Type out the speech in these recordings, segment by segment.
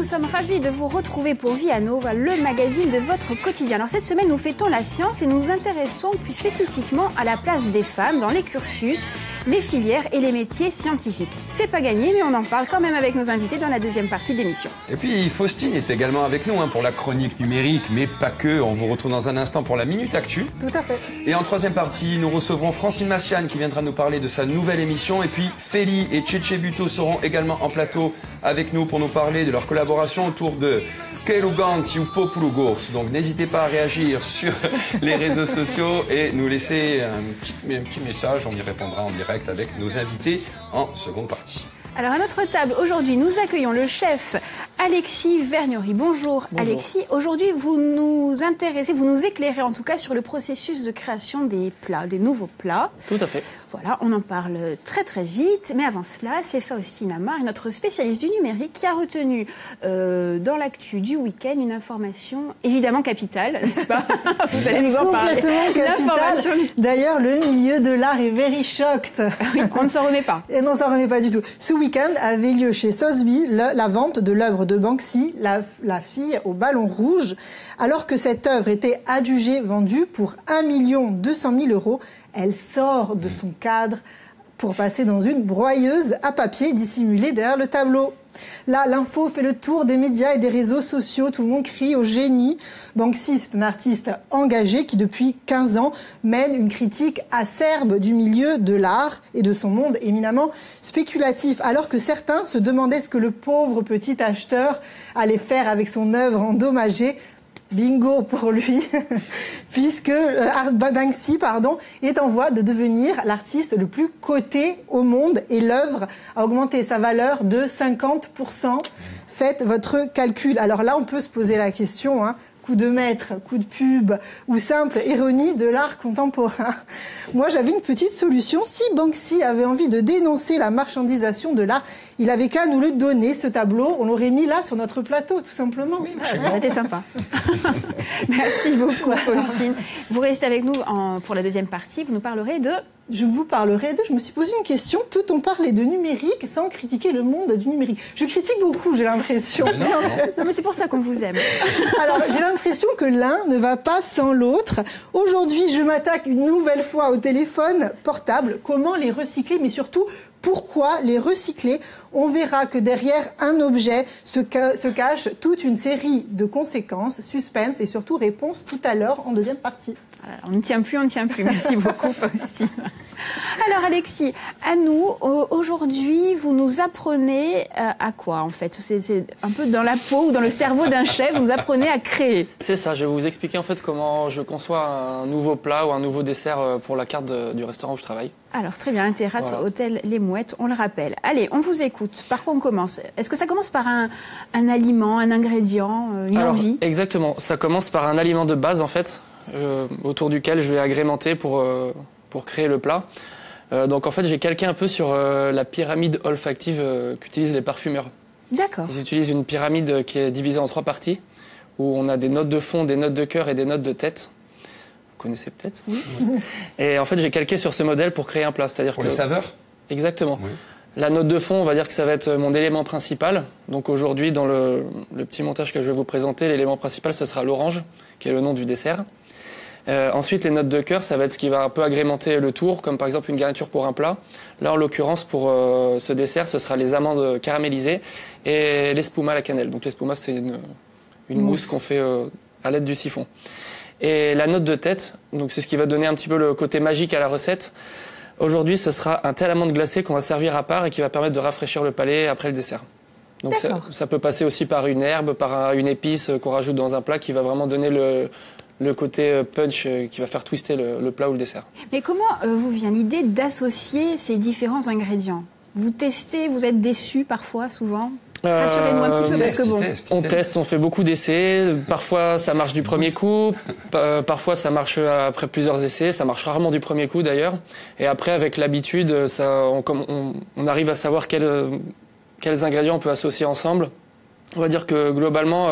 nous sommes ravis de vous retrouver pour Vianova, le magazine de votre quotidien. Alors cette semaine, nous fêtons la science et nous nous intéressons plus spécifiquement à la place des femmes dans les cursus, les filières et les métiers scientifiques. C'est pas gagné, mais on en parle quand même avec nos invités dans la deuxième partie de l'émission. Et puis Faustine est également avec nous pour la chronique numérique, mais pas que. On vous retrouve dans un instant pour la Minute Actu. Tout à fait. Et en troisième partie, nous recevrons Francine Massiane qui viendra nous parler de sa nouvelle émission. Et puis Félie et Tchétché Buto seront également en plateau avec nous pour nous parler de leur collaboration autour de Keluganti ou Populugors. Donc n'hésitez pas à réagir sur les réseaux sociaux et nous laisser un petit message. On y répondra en direct avec nos invités en seconde partie. Alors à notre table, aujourd'hui, nous accueillons le chef Alexis Vergnery. Bonjour Alexis. Aujourd'hui, vous nous intéressez, vous nous éclairez en tout cas sur le processus de création des plats, des nouveaux plats. Tout à fait. Voilà, on en parle très très vite. Mais avant cela, c'est Faustine Amar, notre spécialiste du numérique, qui a retenu dans l'actu du week-end une information évidemment capitale, n'est-ce pas? Vous allez nous en parler. Complètement capitale. D'ailleurs, le milieu de l'art est very shocked. Oui, on ne s'en remet pas. Et non, on ne s'en remet pas du tout. Ce week-end avait lieu chez Sotheby's la vente de l'œuvre de Banksy, la fille au ballon rouge. Alors que cette œuvre était adjugée, vendue pour 1 200 000 €, elle sort de son cadre pour passer dans une broyeuse à papier dissimulée derrière le tableau. Là, l'info fait le tour des médias et des réseaux sociaux. Tout le monde crie au génie. Banksy, c'est un artiste engagé qui, depuis 15 ans, mène une critique acerbe du milieu de l'art et de son monde éminemment spéculatif. Alors que certains se demandaient ce que le pauvre petit acheteur allait faire avec son œuvre endommagée. Bingo pour lui, puisque Banksy est en voie de devenir l'artiste le plus coté au monde et l'œuvre a augmenté sa valeur de 50%. Faites votre calcul. Alors là, on peut se poser la question, coup de maître, coup de pub ou simple ironie de l'art contemporain. Moi, j'avais une petite solution. Si Banksy avait envie de dénoncer la marchandisation de l'art, il avait qu'à nous le donner, ce tableau. On l'aurait mis là sur notre plateau, tout simplement. Oui, ça aurait été sympa. Merci beaucoup, Faustine. Vous restez avec nous pour la deuxième partie. Vous nous parlerez de... Je me suis posé une question. Peut-on parler de numérique sans critiquer le monde du numérique? Je critique beaucoup, j'ai l'impression. Non, mais c'est pour ça qu'on vous aime. Alors, j'ai l'impression que l'un ne va pas sans l'autre. Aujourd'hui, je m'attaque une nouvelle fois au téléphone portable. Comment les recycler, mais surtout, pourquoi les recycler? On verra que derrière un objet se cache toute une série de conséquences, suspense et surtout réponse tout à l'heure en deuxième partie. On ne tient plus. Merci beaucoup, Faustine. Alors, Alexis, à nous, aujourd'hui, vous nous apprenez à quoi, en fait? C'est un peu dans la peau ou dans le cerveau d'un chef, vous nous apprenez à créer. C'est ça, je vais vous expliquer en fait comment je conçois un nouveau plat ou un nouveau dessert pour la carte du restaurant où je travaille. Alors, très bien, une terrasse hôtel Les Mouettes, on le rappelle. Allez, on vous écoute. Par quoi on commence? Est-ce que ça commence par un aliment, un ingrédient, une envie? Exactement, ça commence par un aliment de base, en fait, autour duquel je vais agrémenter pour créer le plat. Donc, en fait, j'ai calqué un peu sur la pyramide olfactive qu'utilisent les parfumeurs. D'accord. Ils utilisent une pyramide qui est divisée en 3 parties, où on a des notes de fond, des notes de cœur et des notes de tête. Vous connaissez peut-être. Oui. Et en fait, j'ai calqué sur ce modèle pour créer un plat. C'est-à-dire pour les saveurs? Exactement. Oui. La note de fond, on va dire que ça va être mon élément principal. Donc aujourd'hui, dans le petit montage que je vais vous présenter, l'élément principal, ce sera l'orange, qui est le nom du dessert. Ensuite, les notes de cœur, ça va être ce qui va un peu agrémenter le tour, comme par exemple une garniture pour un plat. Là, en l'occurrence, pour ce dessert, ce sera les amandes caramélisées et l'espuma à la cannelle. Donc l'espuma, c'est une mousse qu'on fait à l'aide du siphon. Et la note de tête, donc c'est ce qui va donner un petit peu le côté magique à la recette. Aujourd'hui, ce sera un thé à l'amande glacée qu'on va servir à part et qui va permettre de rafraîchir le palais après le dessert. Donc ça peut passer aussi par une herbe, par une épice qu'on rajoute dans un plat qui va vraiment donner le côté punch qui va faire twister le plat ou le dessert. Mais comment vous vient l'idée d'associer ces différents ingrédients? Vous testez, vous êtes déçu parfois, souvent? Rassurez-nous un petit peu, parce que bon... On teste, on fait beaucoup d'essais. Parfois, ça marche du premier coup. Parfois, ça marche après plusieurs essais. Ça marche rarement du premier coup, d'ailleurs. Et après, avec l'habitude, on arrive à savoir quels ingrédients on peut associer ensemble. On va dire que, globalement,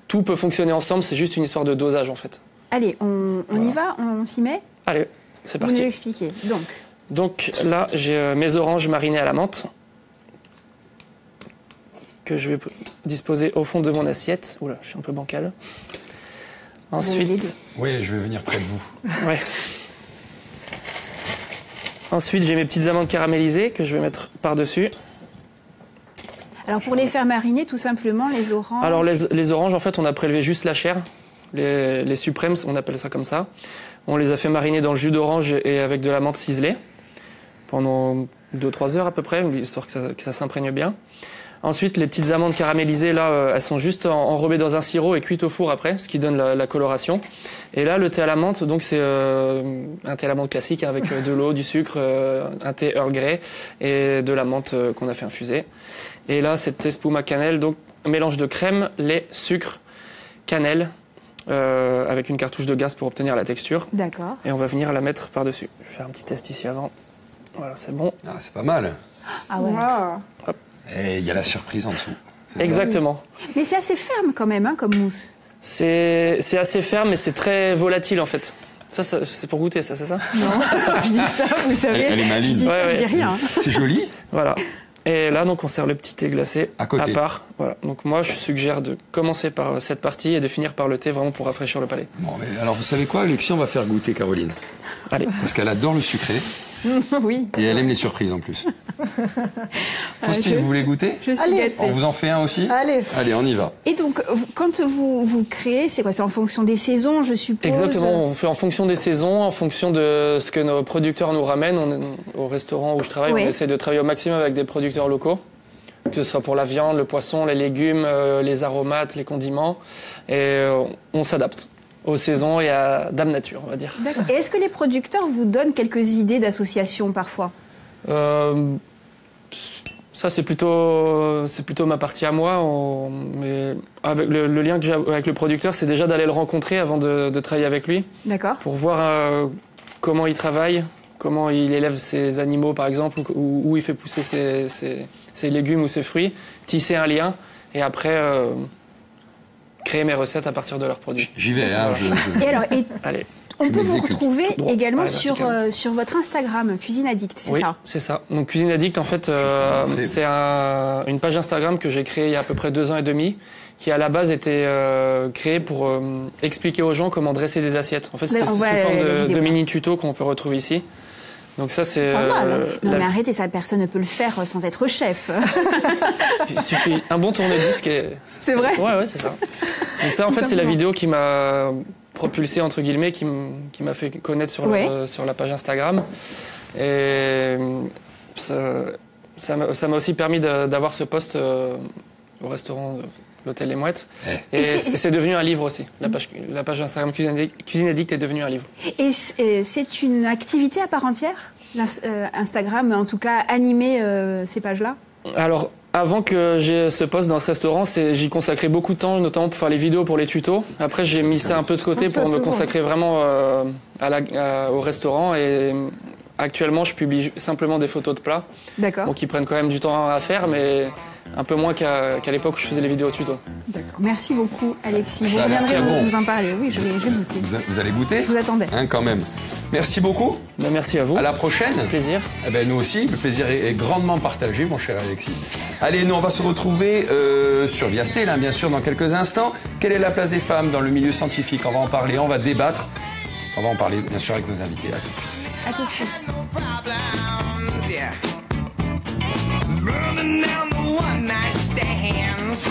tout peut fonctionner ensemble. C'est juste une histoire de dosage, en fait. Allez, on y va? On s'y met? Allez, c'est parti. Vous nous expliquez. Donc là, j'ai mes oranges marinées à la menthe. que je vais disposer au fond de mon assiette. Oula, je suis un peu bancal. Ensuite, oui, je vais venir près de vous. ouais. Ensuite, j'ai mes petites amandes caramélisées que je vais mettre par-dessus. Alors pour les faire mariner, tout simplement, les oranges. Alors les oranges, en fait, on a prélevé juste la chair. Les suprêmes, on appelle ça comme ça. On les a fait mariner dans le jus d'orange et avec de la menthe ciselée pendant 2-3 heures à peu près, histoire que ça s'imprègne bien. Ensuite, les petites amandes caramélisées, là, elles sont juste enrobées dans un sirop et cuites au four après, ce qui donne la coloration. Et là, le thé à la menthe, donc c'est un thé à la menthe classique avec de l'eau, du sucre, un thé Earl Grey et de la menthe qu'on a fait infuser. Et là, c'est thé spuma cannelle, donc un mélange de crème, lait, sucre, cannelle, avec une cartouche de gaz pour obtenir la texture. D'accord. Et on va venir la mettre par-dessus. Je vais faire un petit test ici avant. Voilà, c'est bon. Ah, c'est pas mal. Ah ouais. Wow. Et il y a la surprise en dessous. Exactement. Mais c'est assez ferme quand même, hein, comme mousse. C'est assez ferme, mais c'est très volatile en fait. Ça c'est pour goûter, ça, c'est ça? Non, je dis ça, vous savez. Elle est maligne. Je dis, Ouais, ça, ouais. je dis rien. C'est joli. Voilà. Et là, donc, on sert le petit thé glacé À côté. part. Voilà. Donc moi, je suggère de commencer par cette partie et de finir par le thé, vraiment pour rafraîchir le palais. Bon, mais alors vous savez quoi, Alexis, on va faire goûter Caroline. Allez. Parce qu'elle adore le sucré Oui. et elle aime les surprises en plus. Faustine, vous voulez goûter? Je suis Allez. gâtée. On vous en fait un aussi? Allez. Allez, on y va. Et donc, quand vous créez, c'est quoi? C'est en fonction des saisons, je suppose? Exactement. On fait en fonction des saisons, en fonction de ce que nos producteurs nous ramènent. Au restaurant où je travaille, Oui. on essaie de travailler au maximum avec des producteurs locaux. Que ce soit pour la viande, le poisson, les légumes, les aromates, les condiments. Et on s'adapte aux saisons et à Dame Nature, on va dire. D'accord. Et est-ce que les producteurs vous donnent quelques idées d'associations parfois? Ça, c'est plutôt ma partie à moi. Mais avec le lien que j'ai avec le producteur, c'est déjà d'aller le rencontrer avant de travailler avec lui, D'accord. pour voir comment il travaille, comment il élève ses animaux, par exemple, ou où il fait pousser ses légumes ou ses fruits, tisser un lien, et après créer mes recettes à partir de leurs produits. J'y vais, hein. Et alors, Allez. on Je peut vous m'exécute. retrouver Tout droit. également Ouais, vertical. sur votre Instagram, Cuisine Addict, c'est Oui, ça? c'est ça. Donc Cuisine Addict, en fait, montrer. c'est une page Instagram que j'ai créée il y a à peu près 2 ans et demi, qui à la base était créée pour expliquer aux gens comment dresser des assiettes. En fait, c'était On sous voit forme la vidéo. de mini tuto qu'on peut retrouver ici. Donc ça, c'est Pas mal, hein. Non mais arrêtez, ça, personne ne peut le faire sans être chef. il suffit un bon tourne-disque et C'est vrai? ouais, c'est ça. Donc ça, en Tout fait, c'est la simplement. vidéo qui m'a propulsé entre guillemets, qui m'a fait connaître Ouais. sur la page Instagram. Et ça m'a aussi permis d'avoir ce poste au restaurant de l'hôtel Les Mouettes. Eh. Et c'est- c'est devenu un livre aussi. La page Instagram Cuisine Addict est devenue un livre. Et c'est une activité à part entière, Instagram, en tout cas animer ces pages-là? Alors, avant que j'ai ce poste dans ce restaurant, j'y consacrais beaucoup de temps, notamment pour faire les vidéos pour les tutos. Après, j'ai mis ça un peu de côté Ça, pour c'est me bon. consacrer vraiment au restaurant. Et actuellement, je publie simplement des photos de plats, D'accord. bon, qui prennent quand même du temps à faire, mais un peu moins qu'à l'époque où je faisais les vidéos tutos. D'accord. Merci beaucoup, Alexis. Vous Ça a l'air reviendrez très bon. nous en parler. Oui, je vais goûter. Vous allez goûter? Je vous attendais. Hein, quand même. Merci beaucoup. Ben, merci à vous. À la prochaine. Plaisir. Eh ben, nous aussi, le plaisir est grandement partagé, mon cher Alexis. Allez, nous, on va se retrouver sur Viastel, hein, bien sûr, dans quelques instants. Quelle est la place des femmes dans le milieu scientifique? On va en parler, on va débattre. On va en parler, bien sûr, avec nos invités. À tout de suite. À tout de suite. Burning down the one night stands.